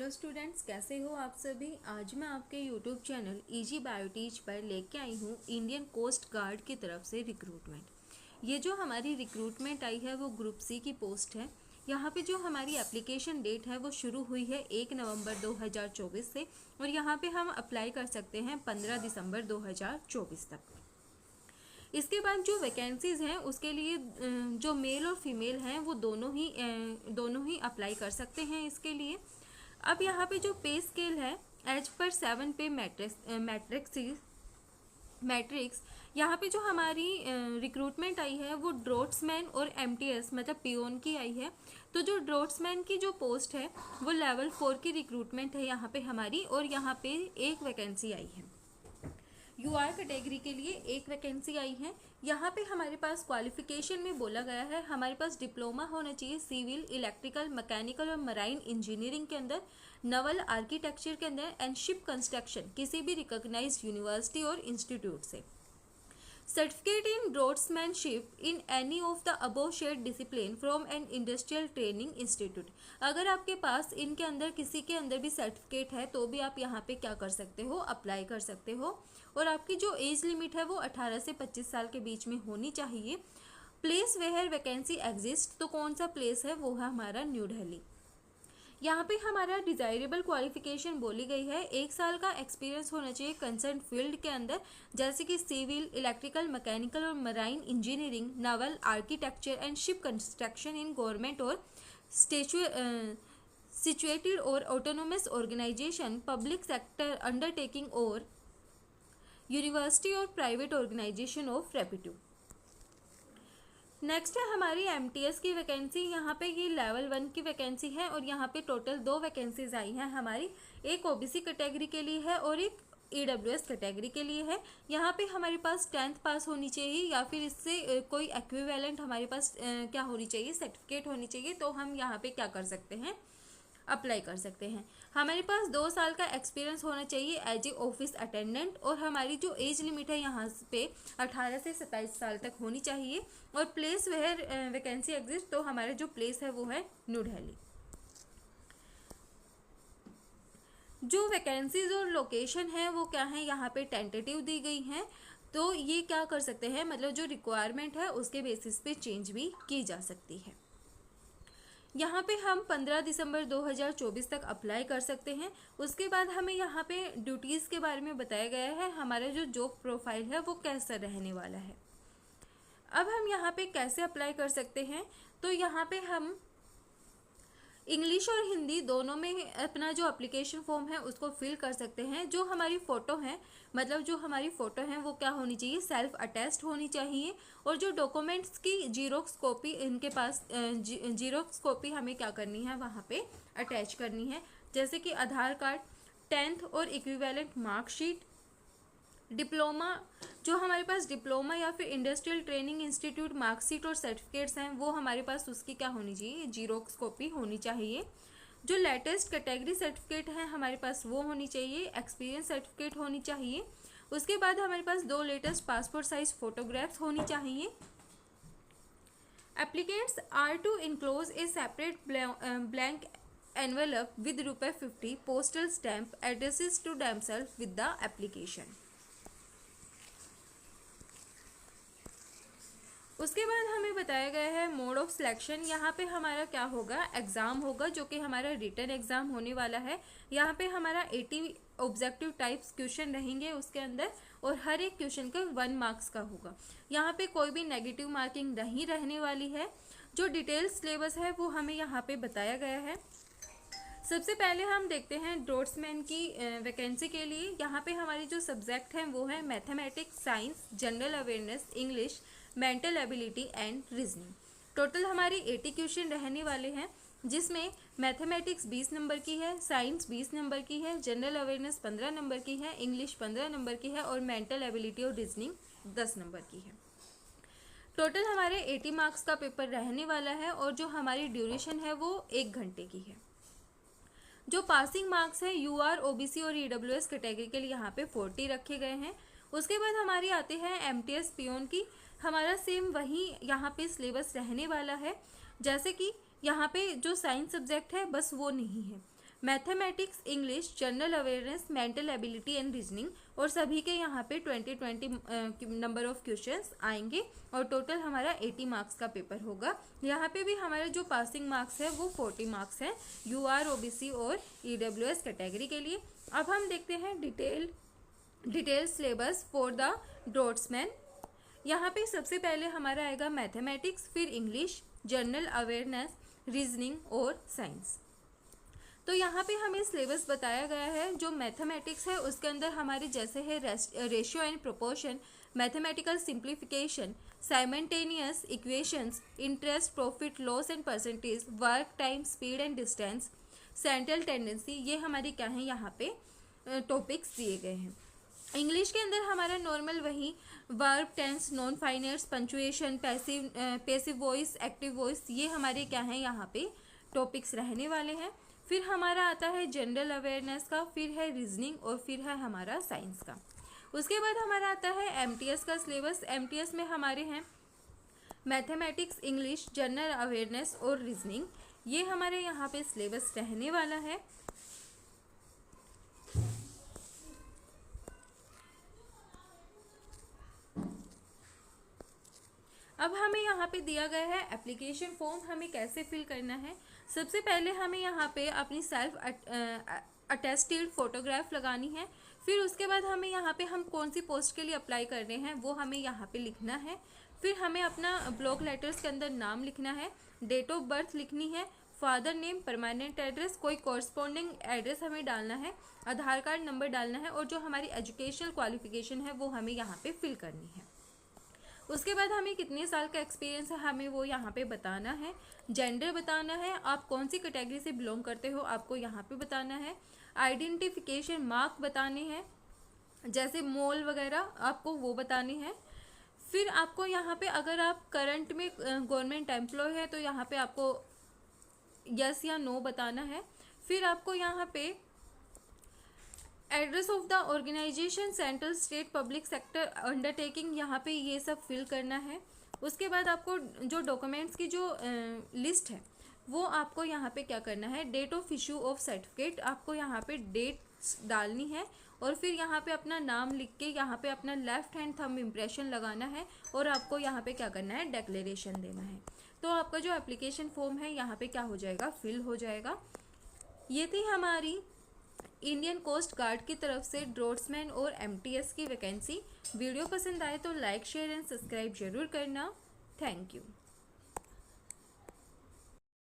Hello students, कैसे हो आप सभी। आज मैं आपके यूट्यूब चैनल इजी बायोटीच पर लेके आई हूँ इंडियन कोस्ट गार्ड की तरफ से रिक्रूटमेंट। ये जो हमारी रिक्रूटमेंट आई है वो ग्रुप सी की पोस्ट है। यहाँ पे जो हमारी एप्लीकेशन डेट है वो शुरू हुई है 1 नवंबर 2024 से और यहाँ पे हम अप्लाई कर सकते हैं 15 दिसंबर 2024 तक। इसके बाद जो वैकेंसीज़ हैं उसके लिए जो मेल और फीमेल हैं वो दोनों ही अप्लाई कर सकते हैं इसके लिए। अब यहाँ पे जो पे स्केल है एज पर 7 पे मैट्रिक्स यहाँ पे जो हमारी रिक्रूटमेंट आई है वो ड्रोट्समैन और एमटीएस मतलब पियोन की आई है। तो जो ड्रोट्समैन की जो पोस्ट है वो लेवल 4 की रिक्रूटमेंट है यहाँ पे हमारी, और यहाँ पे एक वैकेंसी आई है। यूआर कैटेगरी के लिए एक वैकेंसी आई है। यहाँ पे हमारे पास क्वालिफिकेशन में बोला गया है हमारे पास डिप्लोमा होना चाहिए सिविल, इलेक्ट्रिकल, मैकेनिकल और मराइन इंजीनियरिंग के अंदर, नवल आर्किटेक्चर के अंदर एंड शिप कंस्ट्रक्शन किसी भी रिकॉग्नाइज्ड यूनिवर्सिटी और इंस्टीट्यूट से। Certificate in draughtsmanship in any of the above shared discipline from an industrial training institute. अगर आपके पास इनके अंदर किसी के अंदर भी सर्टिफिकेट है तो भी आप यहाँ पे क्या कर सकते हो, अप्लाई कर सकते हो। और आपकी जो एज लिमिट है वो 18 से 25 साल के बीच में होनी चाहिए। प्लेस वेयर वैकेंसी एग्जिस्ट, तो कौन सा प्लेस है वो है हमारा न्यू दिल्ली। यहाँ पे हमारा डिजायरेबल क्वालिफिकेशन बोली गई है 1 साल का एक्सपीरियंस होना चाहिए कंसर्न फील्ड के अंदर, जैसे कि सिविल, इलेक्ट्रिकल, मैकेनिकल और marine engineering, naval architecture and ship construction in government और सिचुएटेड और autonomous organisation, public sector undertaking और यूनिवर्सिटी और private organisation of repute. Next है हमारी एमटीएस की वैकेंसी। यहाँ पे ये लेवल 1 की वैकेंसी है और यहाँ पे टोटल 2 वैकेंसीज आई हैं हमारी, एक ओबीसी कैटेगरी के लिए है और एक ईडब्ल्यूएस कैटेगरी के लिए है। यहाँ पे हमारे पास 10th पास होनी चाहिए या फिर इससे कोई एक्विवेलेंट हमारे पास क्या होनी चाहिए, सर्टिफिकेट होनी चाहिए, तो हम यहाँ पे क्या कर सकते हैं, अप्लाई कर सकते हैं। हमारे पास 2 साल का एक्सपीरियंस होना चाहिए एज ए ऑफिस अटेंडेंट, और हमारी जो एज लिमिट है यहाँ पे 18 से 27 साल तक होनी चाहिए। और प्लेस वेयर वैकेंसी एग्जिस्ट, तो हमारा जो प्लेस है वो है न्यू दिल्ली। जो वैकेंसीज और लोकेशन है वो क्या है, यहाँ पे टेंटेटिव दी गई हैं, तो ये क्या कर सकते हैं, मतलब जो रिक्वायरमेंट है उसके बेसिस पे चेंज भी की जा सकती है। यहाँ पे हम 15 दिसंबर 2024 तक अप्लाई कर सकते हैं। उसके बाद हमें यहाँ पे ड्यूटीज़ के बारे में बताया गया है, हमारा जो जॉब प्रोफाइल है वो कैसा रहने वाला है। अब हम यहाँ पे कैसे अप्लाई कर सकते हैं, तो यहाँ पे हम इंग्लिश और हिंदी दोनों में अपना जो एप्लीकेशन फॉर्म है उसको फिल कर सकते हैं। जो हमारी फ़ोटो है, मतलब जो हमारी फ़ोटो है वो क्या होनी चाहिए, सेल्फ अटैच्ड होनी चाहिए। और जो डॉक्यूमेंट्स की जीरोक्स कॉपी इनके पास जीरोक्स कॉपी हमें क्या करनी है, वहाँ पे अटैच करनी है, जैसे कि आधार कार्ड, 10th और इक्विवेलेंट मार्कशीट, डिप्लोमा, जो हमारे पास डिप्लोमा या फिर इंडस्ट्रियल ट्रेनिंग इंस्टीट्यूट मार्कशीट और सर्टिफिकेट्स हैं वो हमारे पास उसकी क्या होनी चाहिए, जीरोक्स कॉपी होनी चाहिए। जो लेटेस्ट कैटेगरी सर्टिफिकेट है हमारे पास वो होनी चाहिए, एक्सपीरियंस सर्टिफिकेट होनी चाहिए। उसके बाद हमारे पास 2 लेटेस्ट पासपोर्ट साइज फोटोग्राफ्स होनी चाहिए। Applicants are to enclose a separate blank envelope with ₹50 postal stamp addresses to themselves with the application. उसके बाद हमें बताया गया है मोड ऑफ सिलेक्शन। यहाँ पे हमारा क्या होगा, एग्ज़ाम होगा जो कि हमारा रिटन एग्ज़ाम होने वाला है। यहाँ पे हमारा 80 ऑब्जेक्टिव टाइप्स क्वेश्चन रहेंगे उसके अंदर, और हर एक क्वेश्चन का 1 मार्क्स का होगा। यहाँ पे कोई भी नेगेटिव मार्किंग नहीं रहने वाली है। जो डिटेल सिलेबस है वो हमें यहाँ पे बताया गया है। सबसे पहले हम देखते हैं ड्रोट्समैन की वैकेंसी के लिए। यहाँ पे हमारी जो सब्जेक्ट हैं वो है mathematics, science, general awareness, English, mental ability and reasoning. Total हमारी 80 क्वेश्चन रहने वाले हैं, जिसमें मैथमेटिक्स 20 नंबर की है, साइंस 20 नंबर की है, जनरल अवेयरनेस 15 नंबर की है, इंग्लिश 15 नंबर की है और मेंटल एबिलिटी और रीजनिंग 10 नंबर की है। टोटल हमारे 80 मार्क्स का पेपर रहने वाला है और जो हमारी ड्यूरेशन है वो 1 घंटे की है। जो पासिंग मार्क्स है यूआर, ओबीसी और ईडब्ल्यूएस कैटेगरी के लिए यहाँ पे 40 रखे गए हैं। उसके बाद हमारी आती है एमटीएस पियोन की। हमारा सेम वही यहाँ पे सिलेबस रहने वाला है, जैसे कि यहाँ पे जो साइंस सब्जेक्ट है बस वो नहीं है। Mathematics, English, general awareness, mental ability and reasoning, और सभी के यहाँ पे 20 नंबर ऑफ क्वेश्चंस आएंगे और टोटल हमारा 80 मार्क्स का पेपर होगा। यहाँ पे भी हमारा जो पासिंग मार्क्स है वो 40 मार्क्स है यूआर, ओबीसी और ईडब्ल्यूएस कैटेगरी के लिए। अब हम देखते हैं detail syllabus for the draughtsman. यहाँ पे सबसे पहले हमारा आएगा मैथमेटिक्स, फिर इंग्लिश, जनरल अवेयरनेस, रीजनिंग और साइंस। तो यहाँ पे हमें सिलेबस बताया गया है। जो मैथमेटिक्स है उसके अंदर हमारे जैसे है ratio and proportion, mathematical simplification, simultaneous equations, interest, profit, loss and percentage, work, time, speed and distance, central tendency, ये हमारे क्या हैं यहाँ पे टॉपिक्स दिए गए हैं। इंग्लिश के अंदर हमारा नॉर्मल वही verb, tense, non finites, punctuation, passive voice, active voice, ये हमारे क्या हैं यहाँ पे टॉपिक्स रहने वाले हैं। फिर हमारा आता है जनरल अवेयरनेस का, फिर है रीजनिंग और फिर है हमारा साइंस का। उसके बाद हमारा आता है एमटीएस का सिलेबस। एमटीएस में हमारे हैं मैथमेटिक्स, इंग्लिश, जनरल अवेयरनेस और रीजनिंग, ये हमारे यहाँ पे सिलेबस रहने वाला है। अब हमें यहाँ पे दिया गया है एप्लीकेशन फॉर्म, हमें कैसे फिल करना है। सबसे पहले हमें यहाँ पे अपनी सेल्फ अटेस्टेड फोटोग्राफ लगानी है। फिर उसके बाद हमें यहाँ पे हम कौन सी पोस्ट के लिए अप्लाई कर रहे हैं वो हमें यहाँ पे लिखना है। फिर हमें अपना ब्लॉक लेटर्स के अंदर नाम लिखना है, डेट ऑफ बर्थ लिखनी है, फादर नेम, परमानेंट एड्रेस, कोई कॉरस्पॉन्डिंग एड्रेस हमें डालना है, आधार कार्ड नंबर डालना है और जो हमारी एजुकेशनल क्वालिफिकेशन है वो हमें यहाँ पे फिल करनी है। उसके बाद हमें कितने साल का एक्सपीरियंस है हमें वो यहाँ पे बताना है, जेंडर बताना है, आप कौन सी कैटेगरी से बिलोंग करते हो आपको यहाँ पे बताना है, आइडेंटिफिकेशन मार्क बताने हैं जैसे मोल वगैरह आपको वो बताने हैं। फिर आपको यहाँ पे अगर आप करंट में गवर्नमेंट एम्प्लॉय है तो यहाँ पे आपको यस या नो बताना है। फिर आपको यहाँ पे address of the organisation, central, state, public sector undertaking, यहाँ पे ये सब फिल करना है। उसके बाद आपको जो डॉक्यूमेंट्स की जो लिस्ट है वो आपको यहाँ पे क्या करना है, date of issue of certificate, आपको यहाँ पे डेट डालनी है और फिर यहाँ पे अपना नाम लिख के यहाँ पे अपना लेफ्ट हैंड थंब इम्प्रेशन लगाना है और आपको यहाँ पे क्या करना है, डिक्लेरेशन देना है। तो आपका जो एप्लीकेशन फॉर्म है यहाँ पे क्या हो जाएगा, फिल हो जाएगा। ये थी हमारी इंडियन कोस्ट गार्ड की तरफ से ड्राफ्ट्समैन और एमटीएस की वैकेंसी। वीडियो पसंद आए तो लाइक, शेयर एंड सब्सक्राइब जरूर करना। Thank you.